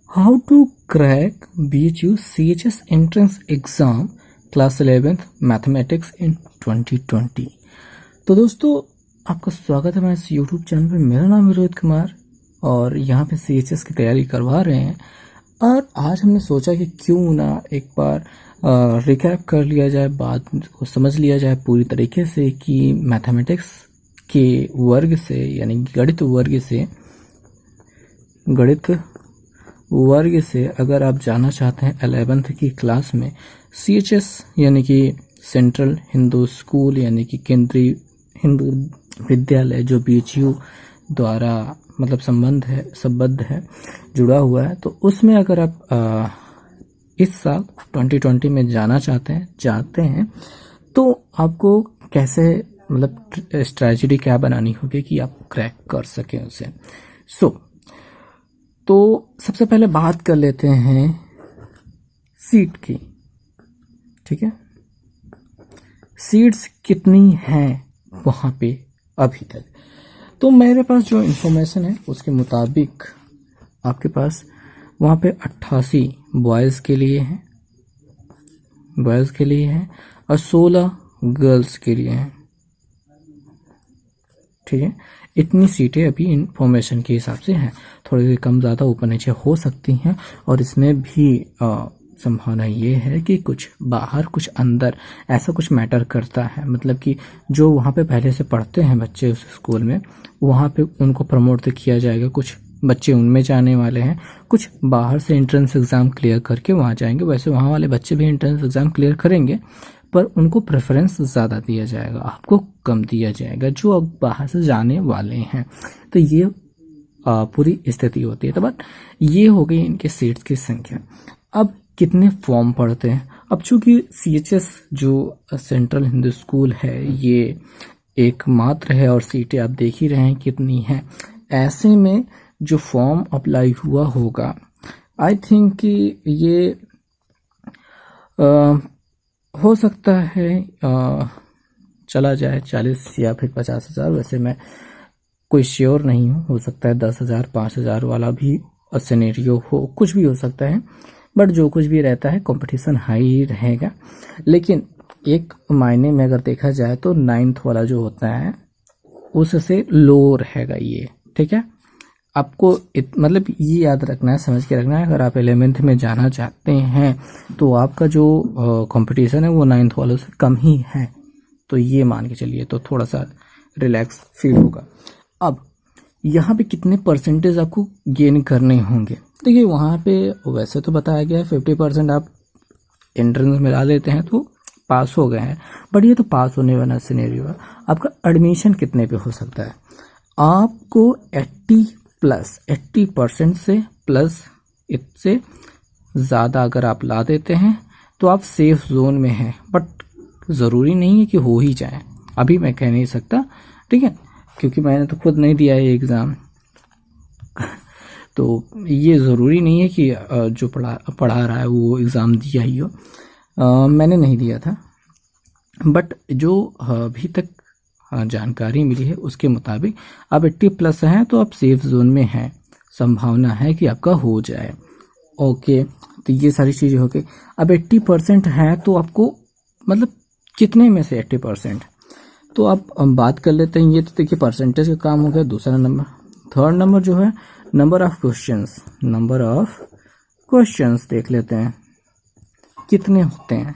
How to crack BHU CHS entrance exam class 11th mathematics in 2020। तो दोस्तों, आपका स्वागत है मेरे इस यूट्यूब चैनल पर। मेरा नाम है रोहित कुमार और यहाँ पे CHS की तैयारी करवा रहे हैं। और आज हमने सोचा कि क्यों ना एक बार रिकैप कर लिया जाए, बात को समझ लिया जाए पूरी तरीके से कि मैथमेटिक्स के वर्ग से यानी गणित वर्ग से अगर आप जाना चाहते हैं 11th की क्लास में CHS यानी कि सेंट्रल हिंदू स्कूल यानी कि केंद्रीय हिंदू विद्यालय जो BHU द्वारा मतलब संबद्ध है, जुड़ा हुआ है, तो उसमें अगर आप इस साल 2020 में जाना चाहते हैं तो आपको कैसे मतलब स्ट्रैटेजी क्या बनानी होगी कि आप क्रैक कर सकें उसे। तो सबसे पहले बात कर लेते हैं सीट की। ठीक है, सीट्स कितनी हैं वहाँ पे अभी तक। तो मेरे पास जो इन्फॉर्मेशन है उसके मुताबिक आपके पास वहाँ पे 88 बॉयज़ के लिए हैं और 16 गर्ल्स के लिए हैं। ठीक है, इतनी सीटें अभी इन्फॉर्मेशन के हिसाब से हैं। थोड़ी कम ज़्यादा ऊपर नीचे हो सकती हैं और इसमें भी संभावना ये है कि कुछ बाहर कुछ अंदर ऐसा कुछ मैटर करता है। मतलब कि जो वहाँ पे पहले से पढ़ते हैं बच्चे उस स्कूल में, वहाँ पे उनको प्रमोट तो किया जाएगा। कुछ बच्चे उनमें जाने वाले हैं, कुछ बाहर से एंट्रेंस एग्ज़ाम क्लियर करके वहाँ जाएंगे। वैसे वहाँ वाले बच्चे भी एंट्रेंस एग्ज़ाम क्लियर करेंगे पर उनको प्रेफरेंस ज़्यादा दिया जाएगा, आपको कम दिया जाएगा जो अब बाहर से जाने वाले हैं। तो ये पूरी स्थिति होती है। तो बट ये हो गई इनके सीट्स की संख्या। अब कितने फॉर्म पड़ते हैं। अब चूंकि CHS जो सेंट्रल हिंदू स्कूल है ये एकमात्र है और सीटें आप देख ही रहे हैं कितनी हैं। ऐसे में जो फॉर्म अप्लाई हुआ होगा, आई थिंक कि ये हो सकता है चला जाए 40 या फिर 50,000। वैसे मैं कोई श्योर नहीं हूँ, हो सकता है 10,000 5,000 वाला भी सिनेरियो हो, कुछ भी हो सकता है। बट जो कुछ भी रहता है कंपटीशन हाई ही रहेगा। लेकिन एक मायने में अगर देखा जाए तो 9th वाला जो होता है उससे लो रहेगा ये। ठीक है, आपको मतलब ये याद रखना है, समझ के रखना है। अगर आप 11th में जाना चाहते हैं तो आपका जो कंपटीशन है वो 9th वालों से कम ही है। तो ये मान के चलिए, तो थोड़ा सा रिलैक्स फील होगा। अब यहाँ पे कितने परसेंटेज आपको गेन करने होंगे। देखिए वहाँ पे वैसे तो बताया गया है 50% आप एंट्रेंस में ला लेते हैं तो पास हो गए हैं। बट ये तो पास होने वाला सिनेरियो है। आपका एडमिशन कितने पे हो सकता है। आपको 80% से प्लस इससे ज़्यादा अगर आप ला देते हैं तो आप सेफ जोन में हैं। बट ज़रूरी नहीं है कि हो ही जाए, अभी मैं कह नहीं सकता। ठीक है, क्योंकि मैंने तो खुद नहीं दिया है एग्ज़ाम तो ये ज़रूरी नहीं है कि जो पढ़ा रहा है वो एग्ज़ाम दिया ही हो। मैंने नहीं दिया था, बट जो अभी तक जानकारी मिली है उसके मुताबिक आप 80+ हैं तो आप सेफ जोन में हैं, संभावना है कि आपका हो जाए। ओके, तो ये सारी चीज़ें हो गई। अब 80% है तो आपको मतलब कितने में से 80%, तो आप बात कर लेते हैं। ये तो देखिए परसेंटेज का काम हो गया। दूसरा नंबर, थर्ड नंबर जो है नंबर ऑफ क्वेश्चंस देख लेते हैं कितने होते हैं।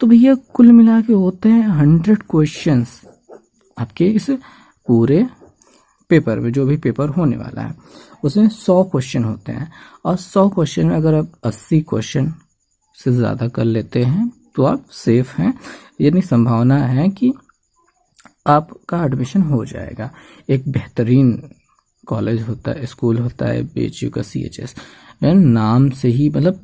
तो भैया कुल मिला के होते हैं 100 क्वेश्चंस आपके इस पूरे पेपर में। जो भी पेपर होने वाला है उसमें 100 क्वेश्चन होते हैं और 100 क्वेश्चन में अगर आप 80 क्वेश्चन से ज़्यादा कर लेते हैं तो आप सेफ हैं, यानी संभावना है कि आपका एडमिशन हो जाएगा। एक बेहतरीन कॉलेज होता है, स्कूल होता है BHU का CHS। नाम से ही मतलब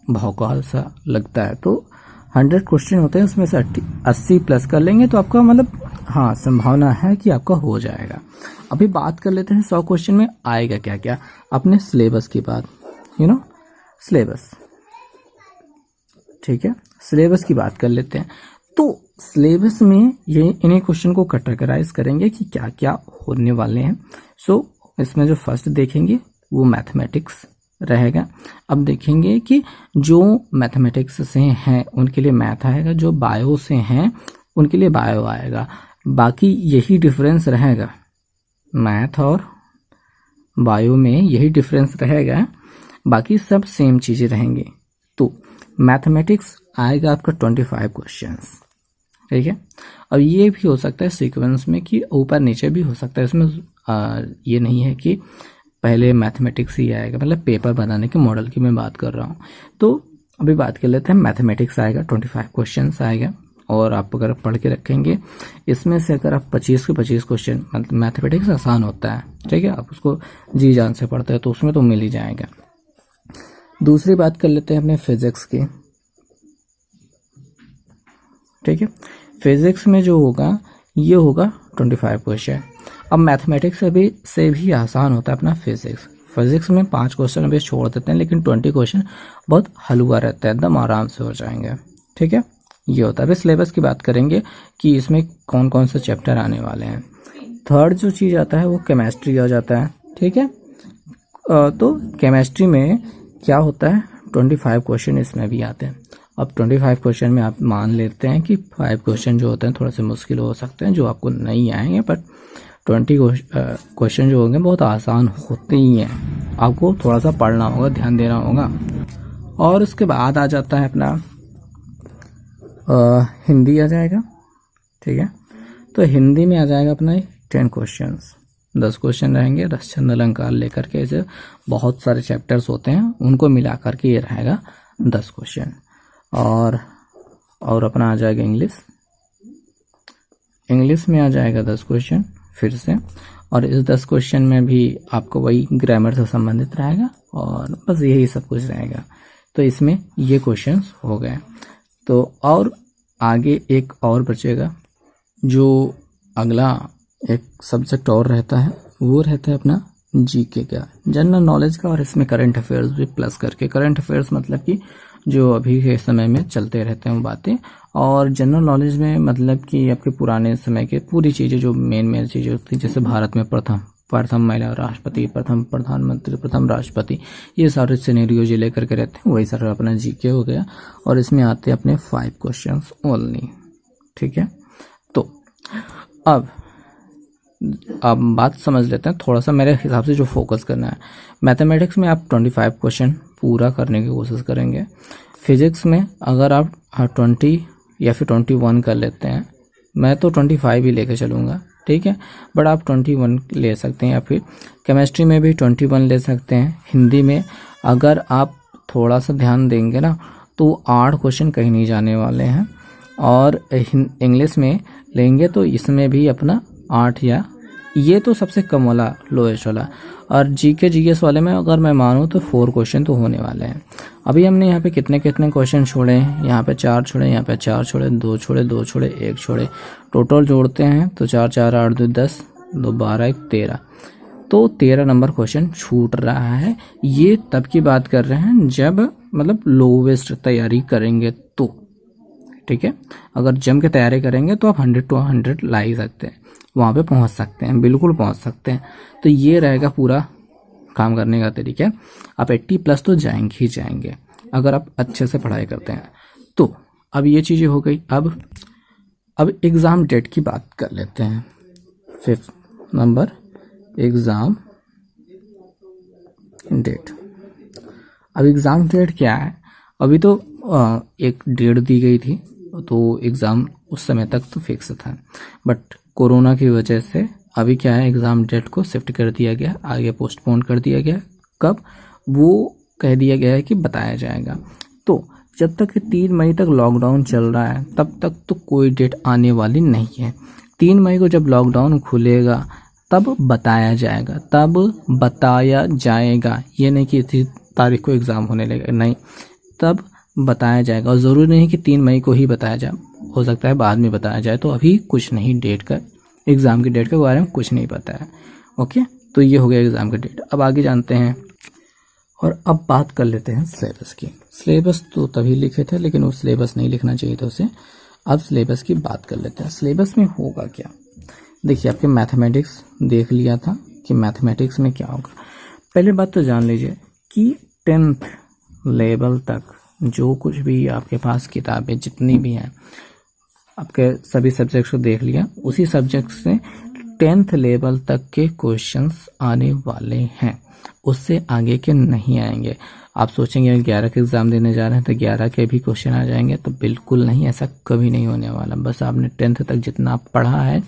भौकाल सा लगता है। तो 100 क्वेश्चन होते हैं, उसमें से 80+ कर लेंगे तो आपका मतलब हाँ संभावना है कि आपका हो जाएगा। अभी बात कर लेते हैं 100 क्वेश्चन में आएगा क्या क्या। अपने सिलेबस की बात, सिलेबस। ठीक है, सिलेबस की बात कर लेते हैं। तो सिलेबस में ये इन्हीं क्वेश्चन को कैटेगराइज करेंगे कि क्या क्या होने वाले हैं। इसमें जो फर्स्ट देखेंगे वो मैथमेटिक्स रहेगा। अब देखेंगे कि जो मैथमेटिक्स से हैं उनके लिए मैथ आएगा, जो बायो से हैं उनके लिए बायो आएगा। बाकी यही डिफरेंस रहेगा, मैथ और बायो में यही डिफरेंस रहेगा, बाकी सब सेम चीज़ें रहेंगी। तो मैथमेटिक्स आएगा आपका 25 क्वेश्चंस, ठीक है। अब ये भी हो सकता है सीक्वेंस में कि ऊपर नीचे भी हो सकता है, इसमें ये नहीं है कि पहले मैथमेटिक्स ही आएगा, मतलब पेपर बनाने के मॉडल की मैं बात कर रहा हूँ। तो अभी बात कर लेते हैं, मैथमेटिक्स आएगा 25 क्वेश्चंस आएगा, और आप अगर पढ़ के रखेंगे इसमें से अगर आप 25 के 25 क्वेश्चन, मतलब मैथमेटिक्स आसान होता है, ठीक है, आप उसको जी जान से पढ़ते हैं तो उसमें तो मिल ही जाएगा। दूसरी बात कर लेते हैं अपने फिजिक्स की, ठीक है। फिजिक्स में जो होगा ये होगा 25 क्वेश्चन। अब मैथमेटिक्स से भी आसान होता है अपना फिजिक्स में 5 क्वेश्चन अभी छोड़ देते हैं, लेकिन 20 क्वेश्चन बहुत हलवा रहता है, एकदम आराम से हो जाएंगे, ठीक है। ये होता है। अभी सिलेबस की बात करेंगे कि इसमें कौन कौन से चैप्टर आने वाले हैं। थर्ड जो चीज़ आता है वो केमिस्ट्री आ जाता है, ठीक है। तो केमिस्ट्री में क्या होता है, 25 क्वेश्चन इसमें भी आते हैं। अब 25 क्वेश्चन में आप मान लेते हैं कि 5 क्वेश्चन जो होते हैं थोड़ा से मुश्किल हो सकते हैं, जो आपको नहीं आएंगे, बट 20 क्वेश्चन जो होंगे बहुत आसान होते ही हैं। आपको थोड़ा सा पढ़ना होगा, ध्यान देना होगा। और उसके बाद आ जाता है अपना हिंदी आ जाएगा, ठीक है। तो हिंदी में आ जाएगा अपना 10 क्वेश्चंस, 10 क्वेश्चन रहेंगे। रस छंद अलंकार लेकर के ऐसे बहुत सारे चैप्टर्स होते हैं, उनको मिला करके ये रहेगा 10 क्वेश्चन। और अपना आ जाएगा इंग्लिश में आ जाएगा 10 क्वेश्चन फिर से, और इस 10 क्वेश्चन में भी आपको वही ग्रामर से संबंधित रहेगा, और बस यही सब कुछ रहेगा। तो इसमें ये क्वेश्चंस हो गए। तो और आगे एक और बचेगा, जो अगला एक सब्जेक्ट और रहता है, वो रहता है अपना जीके का, जनरल नॉलेज का, और इसमें करंट अफेयर्स भी प्लस करके। करंट अफेयर्स मतलब कि जो अभी के समय में चलते रहते हैं वो बातें, और जनरल नॉलेज में मतलब कि आपके पुराने समय के पूरी चीज़ें जो मेन चीज़ें होती हैं, जैसे भारत में प्रथम महिला राष्ट्रपति, प्रथम प्रधानमंत्री, प्रथम राष्ट्रपति, ये सारे सिनेरियो जो लेकर के रहते हैं वही सारा अपना जीके हो गया। और इसमें आते हैं अपने 5 क्वेश्चंस ओनली, ठीक है। तो अब बात समझ लेते हैं थोड़ा सा, मेरे हिसाब से जो फोकस करना है मैथमेटिक्स में, आप 25 क्वेश्चन पूरा करने की कोशिश करेंगे। फिजिक्स में अगर आप 20 या फिर 21 कर लेते हैं, मैं तो 25 ही लेके चलूँगा, ठीक है, बट आप 21 ले सकते हैं, या फिर केमिस्ट्री में भी 21 ले सकते हैं। हिंदी में अगर आप थोड़ा सा ध्यान देंगे ना तो 8 क्वेश्चन कहीं नहीं जाने वाले हैं, और इंग्लिश में लेंगे तो इसमें भी अपना 8, या ये तो सबसे कम वाला, लोएस्ट वाला। और जीके जीएस वाले में अगर मैं मानूँ तो 4 क्वेश्चन तो होने वाले हैं। अभी हमने यहाँ पे कितने क्वेश्चन छोड़े हैं, यहाँ पे 4 छोड़े, यहाँ पे 4 छोड़े, 2 छोड़े, 2 छोड़े, 1 छोड़े, टोटल जोड़ते हैं तो 4 4 8 2 10 2 12 1 13, तो 13 नंबर क्वेश्चन छूट रहा है। ये तब की बात कर रहे हैं जब मतलब लोवेस्ट तैयारी करेंगे तो, ठीक है। अगर जम के तैयारी करेंगे तो आप 100 to 100 ला ही सकते हैं, वहाँ पे पहुँच सकते हैं, बिल्कुल पहुँच सकते हैं। तो ये रहेगा पूरा काम करने का तरीका। आप 80+ तो जाएंगे ही जाएंगे अगर आप अच्छे से पढ़ाई करते हैं। तो अब ये चीज़ें हो गई। अब एग्ज़ाम डेट की बात कर लेते हैं। 5th number exam date. अब एग्ज़ाम डेट क्या है, अभी तो एक डेट दी गई थी, तो एग्ज़ाम उस समय तक तो फिक्स था, बट कोरोना की वजह से अभी क्या है, एग्ज़ाम डेट को शिफ्ट कर दिया गया, आगे पोस्टपोन कर दिया गया। कब, वो कह दिया गया है कि बताया जाएगा। तो जब तक 3 मई तक लॉकडाउन चल रहा है तब तक तो कोई डेट आने वाली नहीं है। 3 मई को जब लॉकडाउन खुलेगा तब बताया जाएगा, ये नहीं कि इसी तारीख को एग्ज़ाम होने लगेगा, नहीं, तब बताया जाएगा। और ज़रूरी नहीं कि 3 मई को ही बताया जाए, हो सकता है बाद में बताया जाए। तो अभी कुछ नहीं, डेट का, एग्ज़ाम की डेट के बारे में कुछ नहीं पता है। ओके, तो ये हो गया एग्ज़ाम की डेट। अब आगे जानते हैं, और अब बात कर लेते हैं सिलेबस की। सिलेबस तो तभी लिखे थे, लेकिन वो सिलेबस नहीं लिखना चाहिए था उसे। अब सिलेबस की बात कर लेते हैं। सिलेबस में होगा क्या, देखिए, आपके मैथमेटिक्स देख लिया था कि मैथमेटिक्स में क्या होगा। पहले बात तो जान लीजिए कि 10th लेवल तक जो कुछ भी आपके पास किताबें जितनी भी हैं, आपके सभी सब्जेक्ट्स को देख लिया, उसी सब्जेक्ट से 10th लेवल तक के क्वेश्चंस आने वाले हैं, उससे आगे के नहीं आएंगे। आप सोचेंगे 11 के एग्ज़ाम देने जा रहे हैं तो 11 के भी क्वेश्चन आ जाएंगे, तो बिल्कुल नहीं, ऐसा कभी नहीं होने वाला। बस आपने 10th तक जितना पढ़ा है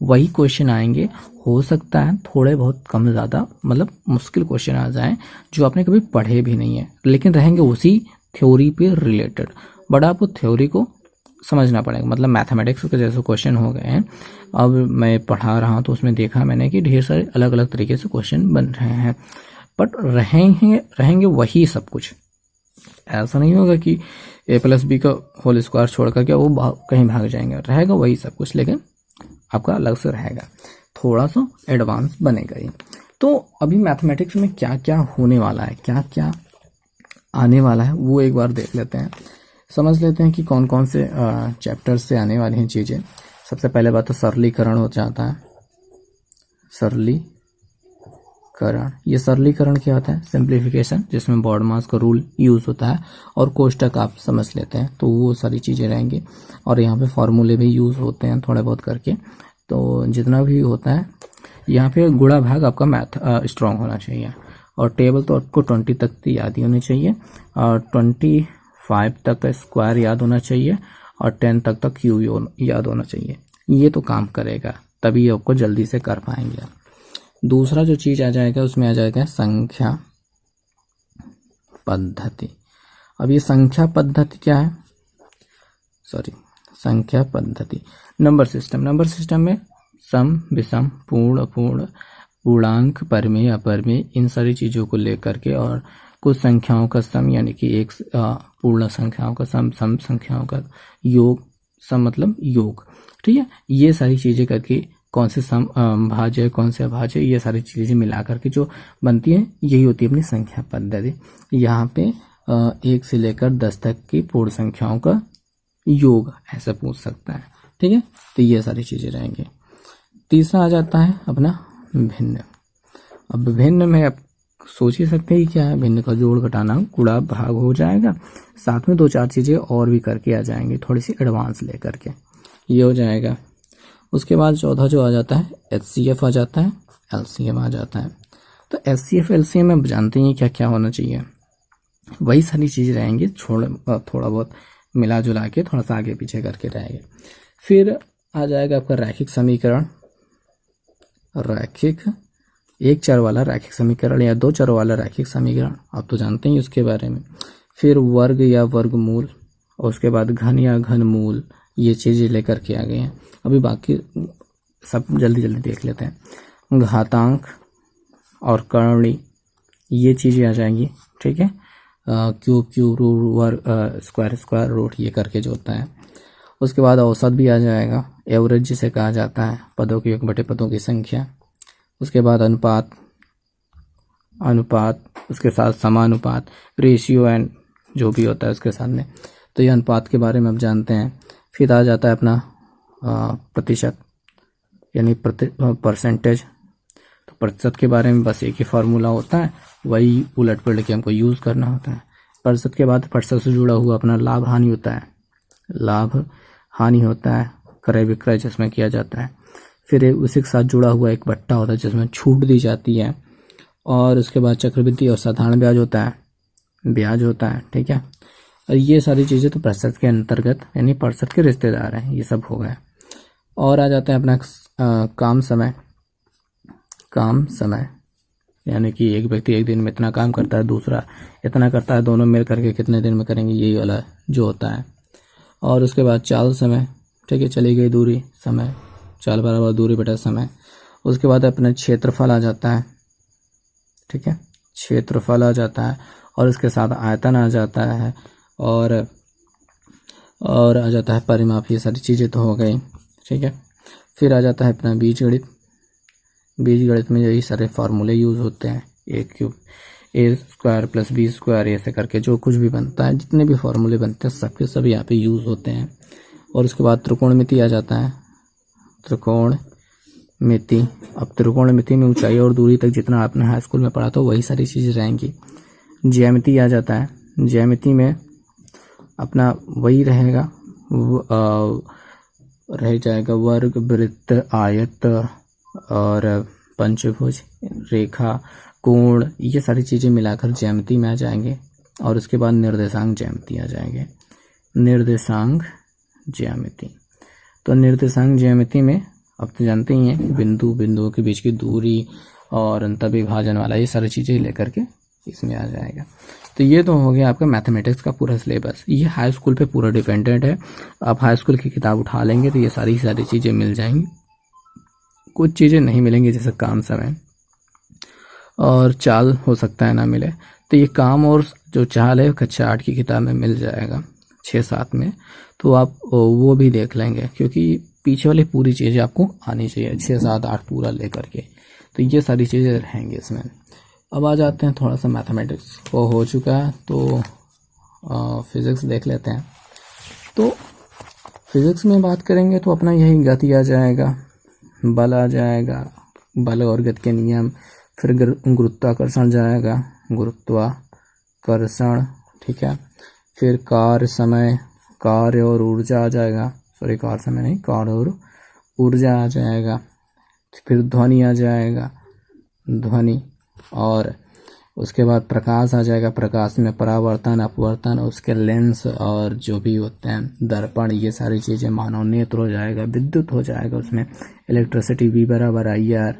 वही क्वेश्चन आएंगे। हो सकता है थोड़े बहुत कम ज़्यादा मतलब मुश्किल क्वेश्चन आ जाएं जो आपने कभी पढ़े भी नहीं है, लेकिन रहेंगे उसी थ्योरी पे रिलेटेड। बट आपको थ्योरी को समझना पड़ेगा। मतलब मैथमेटिक्स के जैसे क्वेश्चन हो गए हैं, अब मैं पढ़ा रहा हूँ तो उसमें देखा मैंने कि ढेर सारे अलग अलग तरीके से क्वेश्चन बन रहे हैं, बट रहेंगे वही सब कुछ। ऐसा नहीं होगा कि a+b का होल स्क्वायर छोड़ करके वो कहीं भाग जाएंगे, रहेगा वही सब कुछ, लेकिन आपका अलग से रहेगा, थोड़ा सा एडवांस बनेगा ही। तो अभी मैथमेटिक्स में क्या क्या होने वाला है, क्या क्या आने वाला है, वो एक बार देख लेते हैं, समझ लेते हैं कि कौन कौन से चैप्टर से आने वाली हैं चीज़ें। सबसे पहले बात तो सरलीकरण हो जाता है। सरलीकरण, ये सरलीकरण क्या होता है? सिंप्लीफिकेशन, जिसमें बॉड मास का रूल यूज़ होता है, और कोष्टक आप समझ लेते हैं, तो वो सारी चीज़ें रहेंगी। और यहाँ पे फॉर्मूले भी यूज़ होते हैं थोड़े बहुत करके, तो जितना भी होता है यहाँ पे गुणा भाग आपका मैथ स्ट्रॉन्ग होना चाहिए। और टेबल तो आपको 20 तक की याद ही होनी चाहिए, और 25 तक का स्क्वायर याद होना चाहिए, और 10 तक क्यूब याद होना चाहिए। ये तो काम करेगा, तभी आपको जल्दी से कर पाएंगे। दूसरा जो चीज़ आ जाएगा उसमें आ जाएगा संख्या पद्धति। अब ये संख्या पद्धति क्या है? संख्या पद्धति नंबर सिस्टम। नंबर सिस्टम में सम, विषम, पूर्ण, अपूर्ण, पूर्णांक, परमेय, अपरमेय, इन सारी चीज़ों को लेकर के, और कुछ संख्याओं का सम यानी कि एक पूर्ण संख्याओं का सम, सम संख्याओं का योग, सम मतलब योग, ठीक है। ये सारी चीज़ें करके कौन से सम भाज्य, कौन से अभाज्य, ये सारी चीज़ें मिला करके जो बनती है, यही होती है अपनी संख्या पद्धति। यहाँ पे 1 से लेकर 10 तक की पूर्ण संख्याओं का योग ऐसा पूछ सकता है, ठीक है। तो ये सारी चीज़ें रहेंगी। तीसरा आ जाता है अपना भिन्न। अब भिन्न में आप सोच ही सकते हैं क्या है, भिन्न का जोड़ घटाना गुणा भाग हो जाएगा, साथ में 2-4 चीज़ें और भी करके आ जाएंगी, थोड़ी सी एडवांस लेकर के ये हो जाएगा। उसके बाद चौथा जो आ जाता है HCF आ जाता है, LCM आ जाता है। तो HCF LCM में जानते हैं क्या क्या होना चाहिए, वही सारी चीज़ें रहेंगी, थोड़ा बहुत मिला जुला के थोड़ा सा आगे पीछे करके रहेंगे। फिर आ जाएगा आपका रैखिक समीकरण, रैखिक 1 चर वाला रैखिक समीकरण या 2 चर वाला रैखिक समीकरण, आप तो जानते हैं उसके बारे में। फिर वर्ग या वर्गमूल, और उसके बाद घन या घनमूल, ये चीज़ें लेकर के आ गए हैं। अभी बाकी सब जल्दी जल्दी देख लेते हैं। घातांक और कर्णी, ये चीज़ें आ जाएंगी, ठीक है। क्यूब क्यूब, रूट वर्ग, स्क्वायर स्क्वायर, रूट, ये करके जो होता है। उसके बाद औसत भी आ जाएगा, एवरेज जिसे कहा जाता है, पदों की योग बटे पदों की संख्या। उसके बाद अनुपात, उसके साथ समानुपात, रेशियो एंड जो भी होता है उसके साथ में, तो ये अनुपात के बारे में आप जानते हैं। फिर आ जाता है अपना प्रतिशत यानी परसेंटेज। तो प्रतिशत के बारे में बस एक ही फार्मूला होता है, वही उलट पलट के हमको यूज़ करना होता है। प्रतिशत के बाद प्रतिशत से जुड़ा हुआ अपना लाभ हानि होता है, लाभ हानि होता है, क्रय विक्रय जिसमें किया जाता है। फिर उसी के साथ जुड़ा हुआ एक बट्टा होता है जिसमें छूट दी जाती है। और उसके बाद चक्रवृद्धि और साधारण ब्याज होता है, ठीक है। और ये सारी चीज़ें तो प्रतिशत के अंतर्गत यानी प्रतिशत के रिश्तेदार हैं, ये सब हो गए। और आ जाता है अपना काम समय यानी कि एक व्यक्ति एक दिन में इतना काम करता है, दूसरा इतना करता है, दोनों मिल करके कितने दिन में करेंगे, यही वाला जो होता है। और उसके बाद चाल समय, ठीक है, चली गई दूरी, समय, चाल बराबर दूरी बटा समय। उसके बाद अपना क्षेत्रफल आ जाता है, ठीक है, क्षेत्रफल आ जाता है, और उसके साथ आयतन आ जाता है, और आ जाता है परिमाप। ये सारी चीज़ें तो हो गई, ठीक है। फिर आ जाता है अपना बीजगणित। बीजगणित में यही सारे फार्मूले यूज़ होते हैं, a² + b² ऐसे करके जो कुछ भी बनता है, जितने भी फार्मूले बनते हैं सबके सब यहाँ पे यूज़ होते हैं। और उसके बाद त्रिकोणमिति आ जाता है, त्रिकोणमिति। अब त्रिकोणमिति में ऊंचाई और दूरी तक जितना आपने हाई स्कूल में पढ़ा था वही सारी चीज़ें रहेंगी। ज्यामिति आ जाता है। ज्यामिति में अपना वही रहेगा, रह जाएगा वर्ग, वृत्त, आयत और पंचभुज, रेखा, कोण, ये सारी चीज़ें मिलाकर ज्यामिति में आ जाएंगे। और उसके बाद निर्देशांक ज्यामिति आ जाएंगे। निर्देशांक ज्यामिति, तो निर्देशांक ज्यामिति में अब तो जानते ही हैं बिंदुओं के बीच की दूरी और अंतर्विभाजन वाला, ये सारी चीज़ें लेकर के इसमें आ जाएगा। तो ये तो हो गया आपका मैथमेटिक्स का पूरा सिलेबस। ये हाई स्कूल पे पूरा डिपेंडेंट है। आप हाई स्कूल की किताब उठा लेंगे तो ये सारी चीज़ें मिल जाएंगी। कुछ चीज़ें नहीं मिलेंगी, जैसे काम, समय और चाल हो सकता है ना मिले। तो ये काम और जो चाल है कक्षा 8 की किताब में मिल जाएगा 6-7 में, तो आप वो भी देख लेंगे, क्योंकि पीछे वाली पूरी चीज़ें आपको आनी चाहिए 6-7-8 पूरा लेकर के। तो ये सारी चीज़ें रहेंगी इसमें। अब आ जाते हैं थोड़ा सा मैथमेटिक्स, वो हो चुका है तो फिज़िक्स देख लेते हैं। तो फिज़िक्स में बात करेंगे तो अपना यही गति आ जाएगा, बल आ जाएगा, बल और गति के नियम, फिर गुरुत्वाकर्षण जाएगा, गुरुत्वाकर्षण, ठीक है। फिर कार्य, समय, कार्य और ऊर्जा आ जाएगा, सॉरी कार्य समय नहीं, कार्य और ऊर्जा आ जाएगा। फिर ध्वनि आ जाएगा, ध्वनि, और उसके बाद प्रकाश आ जाएगा। प्रकाश में परावर्तन, अपवर्तन, उसके लेंस और जो भी होते हैं दर्पण, ये सारी चीज़ें, मानव नेत्र हो जाएगा, विद्युत हो जाएगा उसमें, इलेक्ट्रिसिटी V = IR,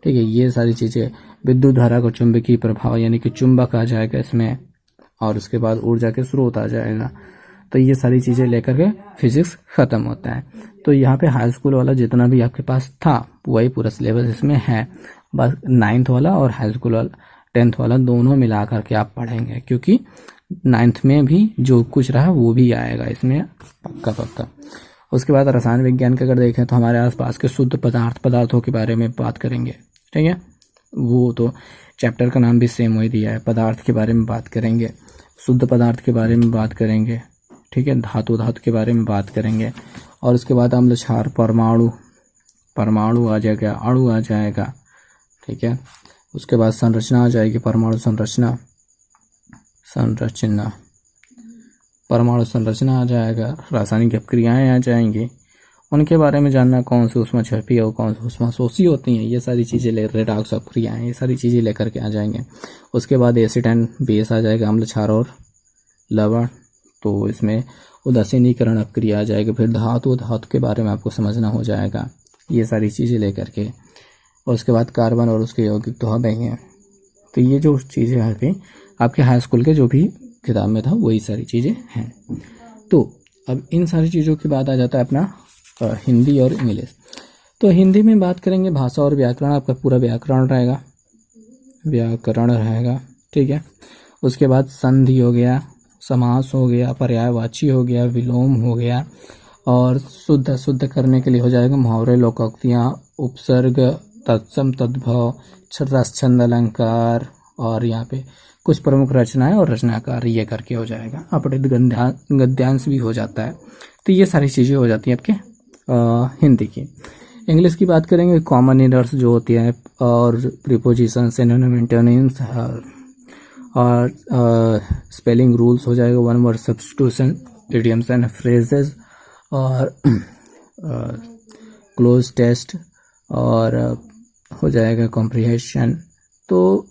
ठीक है। ये सारी चीज़ें, विद्युत धारा को चुंबकीय प्रभाव यानी कि चुंबक आ जाएगा इसमें, और उसके बाद ऊर्जा के स्रोत आ जाएगा। तो ये सारी चीज़ें लेकर के फिजिक्स ख़त्म होता है। तो यहाँ पे हाई स्कूल वाला जितना भी आपके पास था वही पूरा सिलेबस इसमें है, बस 9th वाला और हाई स्कूल वाला 10th वाला दोनों मिला करके आप पढ़ेंगे, क्योंकि 9th में भी जो कुछ रहा वो भी आएगा इसमें पक्का। उसके बाद रसायन विज्ञान का अगर देखें तो हमारे आसपास के शुद्ध पदार्थों के बारे में बात करेंगे, ठीक है। वो तो चैप्टर का नाम भी सेम वही दिया है, पदार्थ के बारे में बात करेंगे, शुद्ध पदार्थ के बारे में बात करेंगे, ठीक है। धातु के बारे में बात करेंगे। और उसके बाद अम्ल, क्षार, परमाणु आ जाएगा, अणु आ जाएगा, ठीक है। उसके बाद संरचना आ जाएगी, परमाणु संरचना, परमाणु संरचना आ जाएगा। रासायनिक अपक्रियाएं आ जाएंगी, उनके बारे में जानना, कौन सी ऊष्माक्षेपी और कौन सी ऊष्माशोषी होती हैं, ये सारी चीज़ें रेडॉक्स अपक्रियाएं, ये सारी चीज़ें लेकर के आ जाएंगे। उसके बाद एसिड एंड बेस आ जाएगा, अम्ल, क्षार और लवण, तो इसमें उदासीनीकरण अपक्रिया आ जाएगी। फिर धातु के बारे में आपको समझना हो जाएगा, ये सारी चीज़ें लेकर के। और उसके बाद कार्बन और उसके यौगिक तो हमें हैं। तो ये जो चीज़ें हैं आपके हाई स्कूल के जो भी किताब में था वही सारी चीज़ें हैं। तो अब इन सारी चीज़ों के बाद आ जाता है अपना हिंदी और इंग्लिश। तो हिंदी में बात करेंगे भाषा और व्याकरण, आपका पूरा व्याकरण रहेगा, ठीक है। उसके बाद संधि हो गया, समास हो गया, पर्यायवाची हो गया, विलोम हो गया, और शुद्ध करने के लिए हो जाएगा मुहावरे, लोकोक्तियाँ, उपसर्ग, तत्सम, तद्भव, रस, छंद, अलंकार, और यहाँ पे कुछ प्रमुख रचनाएं और रचनाकार, ये करके हो जाएगा। अपठित गद्यांश भी हो जाता है। तो ये सारी चीज़ें हो जाती हैं आपके हिंदी की। इंग्लिश की बात करेंगे, कॉमन एरर्स जो होती है, और प्रीपोजिशन, सिनोनिम, एंटोनिम्स, और स्पेलिंग रूल्स हो जाएगा, one word substitution, idioms and phrases, और क्लोज टेस्ट, और हो जाएगा कॉम्प्रिहेंशन। तो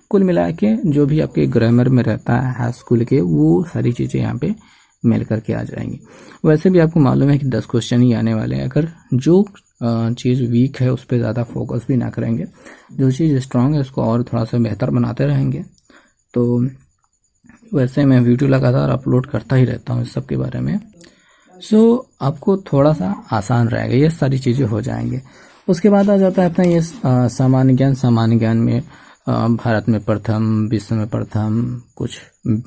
कुल मिला के जो भी आपके ग्रामर में रहता है हाई स्कूल के, वो सारी चीज़ें यहाँ पे मिल करके आ जाएंगी। वैसे भी आपको मालूम है कि 10 क्वेश्चन ही आने वाले हैं। अगर जो चीज़ वीक है उस पर ज़्यादा फोकस भी ना करेंगे, जो चीज़ स्ट्रांग है उसको और थोड़ा सा बेहतर बनाते रहेंगे। तो वैसे मैं वीडियो लगातार अपलोड करता ही रहता हूँ इस सब के बारे में, सो आपको थोड़ा सा आसान रहेगा, ये सारी चीज़ें हो जाएंगे। उसके बाद आ जाता है अपना ये सामान्य ज्ञान में भारत में प्रथम, विश्व में प्रथम, कुछ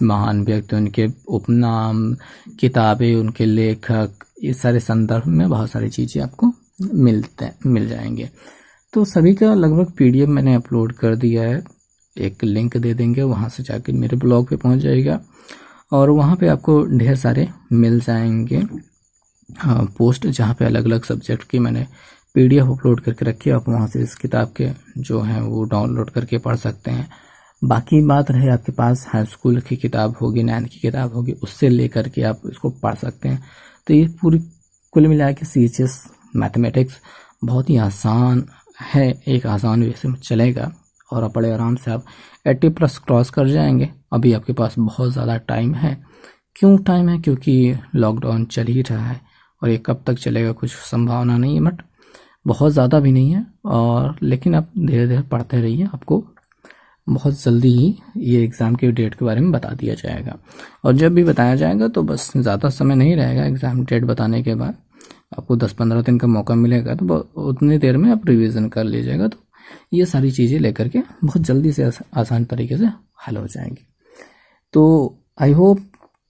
महान व्यक्ति, उनके उपनाम, किताबें, उनके लेखक, इस सारे संदर्भ में बहुत सारी चीज़ें आपको मिल जाएंगे। तो सभी का लगभग PDF मैंने अपलोड कर दिया है, एक लिंक दे देंगे, वहाँ से जाकर मेरे ब्लॉग पे पहुँच जाएगा, और वहाँ पे आपको ढेर सारे मिल जाएंगे पोस्ट, जहाँ पे अलग अलग सब्जेक्ट की मैंने PDF अपलोड करके रखी है। आप वहाँ से इस किताब के जो हैं वो डाउनलोड करके पढ़ सकते हैं। बाकी बात रहे आपके पास हाई स्कूल की किताब होगी, 9th की किताब होगी, उससे लेकर के आप इसको पढ़ सकते हैं। तो ये पूरी कुल मिला के CHS मैथमेटिक्स बहुत ही आसान है, एक आसान वे से चलेगा और आप बड़े आराम से आप 80+ क्रॉस कर जाएंगे। अभी आपके पास बहुत ज़्यादा टाइम है। क्यों टाइम है? क्योंकि लॉकडाउन चल ही रहा है और ये कब तक चलेगा कुछ संभावना नहीं है, बट बहुत ज़्यादा भी नहीं है। और लेकिन आप धीरे धीरे पढ़ते रहिए, आपको बहुत जल्दी ही ये एग्ज़ाम की डेट के बारे में बता दिया जाएगा। और जब भी बताया जाएगा तो बस ज़्यादा समय नहीं रहेगा, एग्ज़ाम डेट बताने के बाद आपको 10-15 दिन का मौका मिलेगा, तो उतनी देर में आप रिवीजन कर लीजिएगा। तो ये सारी चीज़ें लेकर के बहुत जल्दी से आसान तरीके से हल हो जाएंगी। तो आई होप,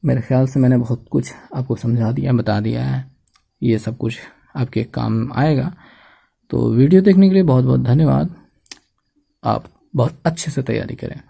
मेरे ख्याल से मैंने बहुत कुछ आपको समझा दिया, बता दिया है, ये सब कुछ आपके काम आएगा। तो वीडियो देखने के लिए बहुत बहुत धन्यवाद। आप बहुत अच्छे से तैयारी करें।